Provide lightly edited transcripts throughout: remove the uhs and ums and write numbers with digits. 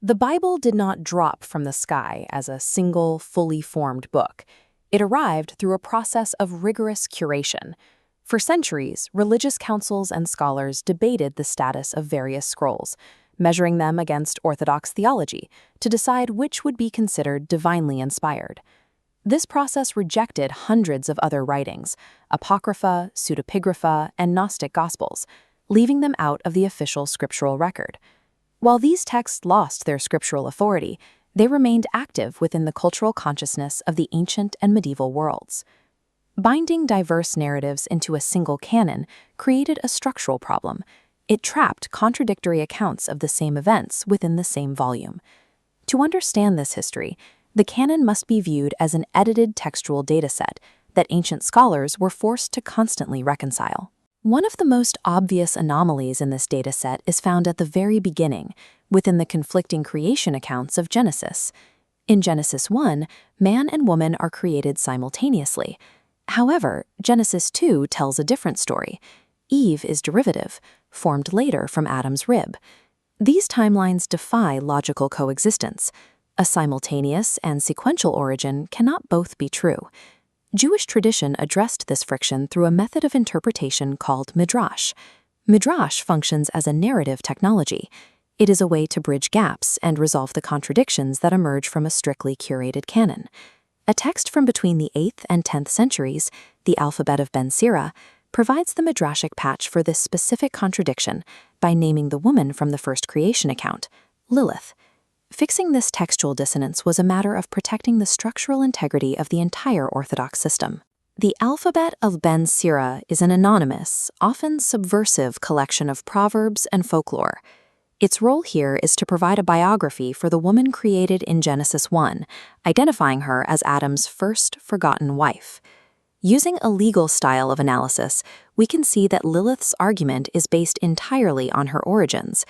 The Bible did not drop from the sky as a single, fully formed book. It arrived through a process of rigorous curation. For centuries, religious councils and scholars debated the status of various scrolls, measuring them against Orthodox theology to decide which would be considered divinely inspired. This process rejected hundreds of other writings, Apocrypha, Pseudepigrapha, and Gnostic Gospels, leaving them out of the official scriptural record. While these texts lost their scriptural authority, they remained active within the cultural consciousness of the ancient and medieval worlds. Binding diverse narratives into a single canon created a structural problem. It trapped contradictory accounts of the same events within the same volume. To understand this history, the canon must be viewed as an edited textual dataset that ancient scholars were forced to constantly reconcile. One of the most obvious anomalies in this dataset is found at the very beginning, within the conflicting creation accounts of Genesis. In Genesis 1, man and woman are created simultaneously. However, Genesis 2 tells a different story. Eve is derivative, formed later from Adam's rib. These timelines defy logical coexistence. A simultaneous and sequential origin cannot both be true. Jewish tradition addressed this friction through a method of interpretation called Midrash. Midrash functions as a narrative technology. It is a way to bridge gaps and resolve the contradictions that emerge from a strictly curated canon. A text from between the 8th and 10th centuries, the alphabet of Ben Sira, provides the Midrashic patch for this specific contradiction by naming the woman from the first creation account, Lilith. Fixing this textual dissonance was a matter of protecting the structural integrity of the entire Orthodox system. The alphabet of Ben Sira is an anonymous, often subversive collection of proverbs and folklore. Its role here is to provide a biography for the woman created in Genesis 1, identifying her as Adam's first forgotten wife. Using a legal style of analysis, we can see that Lilith's argument is based entirely on her origins.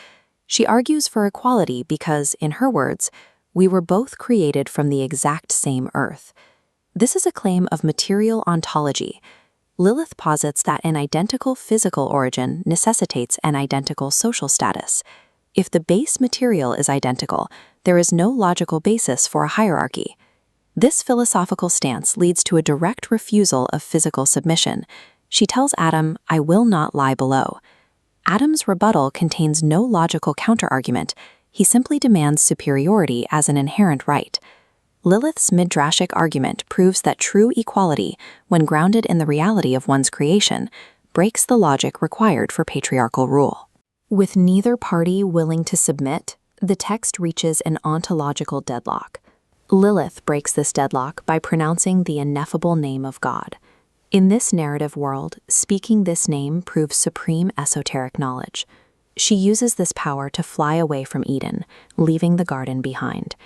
She argues for equality because, in her words, we were both created from the exact same earth. This is a claim of material ontology. Lilith posits that an identical physical origin necessitates an identical social status. If the base material is identical, there is no logical basis for a hierarchy. This philosophical stance leads to a direct refusal of physical submission. She tells Adam, "I will not lie below." Adam's rebuttal contains no logical counterargument. He simply demands superiority as an inherent right. Lilith's Midrashic argument proves that true equality, when grounded in the reality of one's creation, breaks the logic required for patriarchal rule. With neither party willing to submit, the text reaches an ontological deadlock. Lilith breaks this deadlock by pronouncing the ineffable name of God. In this narrative world, speaking this name proves supreme esoteric knowledge. She uses this power to fly away from Eden, leaving the garden behind.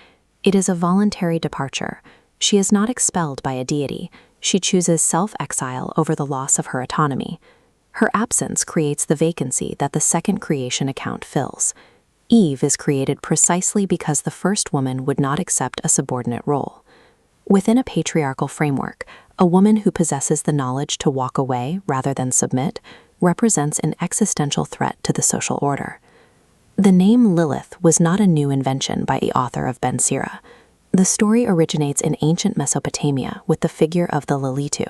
It is a voluntary departure. She is not expelled by a deity. She chooses self-exile over the loss of her autonomy. Her absence creates the vacancy that the second creation account fills. Eve is created precisely because the first woman would not accept a subordinate role. Within a patriarchal framework, a woman who possesses the knowledge to walk away rather than submit represents an existential threat to the social order. The name Lilith was not a new invention by the author of Ben Sira. The story originates in ancient Mesopotamia with the figure of the Lilitu.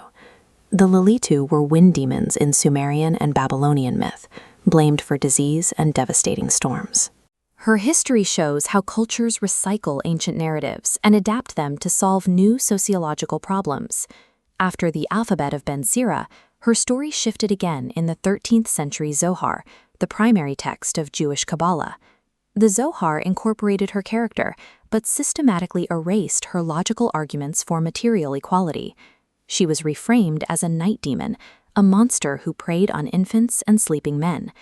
The Lilitu were wind demons in Sumerian and Babylonian myth, blamed for disease and devastating storms. Her history shows how cultures recycle ancient narratives and adapt them to solve new sociological problems. After the alphabet of Ben Sira, her story shifted again in the 13th century Zohar, the primary text of Jewish Kabbalah. The Zohar incorporated her character, but systematically erased her logical arguments for material equality. She was reframed as a night demon, a monster who preyed on infants and sleeping men.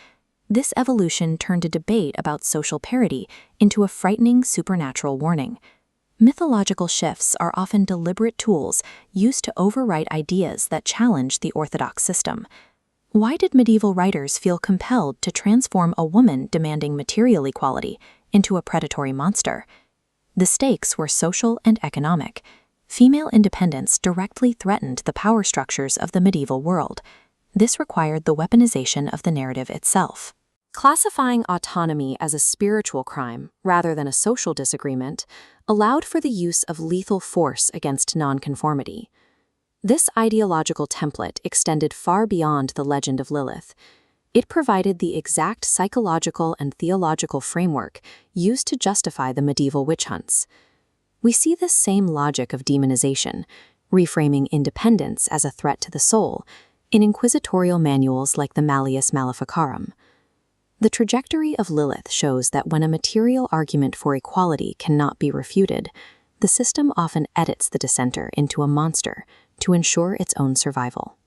This evolution turned a debate about social parity into a frightening supernatural warning. Mythological shifts are often deliberate tools used to overwrite ideas that challenge the orthodox system. Why did medieval writers feel compelled to transform a woman demanding material equality into a predatory monster? The stakes were social and economic. Female independence directly threatened the power structures of the medieval world. This required the weaponization of the narrative itself. Classifying autonomy as a spiritual crime rather than a social disagreement allowed for the use of lethal force against nonconformity. This ideological template extended far beyond the legend of Lilith. It provided the exact psychological and theological framework used to justify the medieval witch hunts. We see this same logic of demonization, reframing independence as a threat to the soul, in inquisitorial manuals like the Malleus Maleficarum. The trajectory of Lilith shows that when a material argument for equality cannot be refuted, the system often edits the dissenter into a monster to ensure its own survival.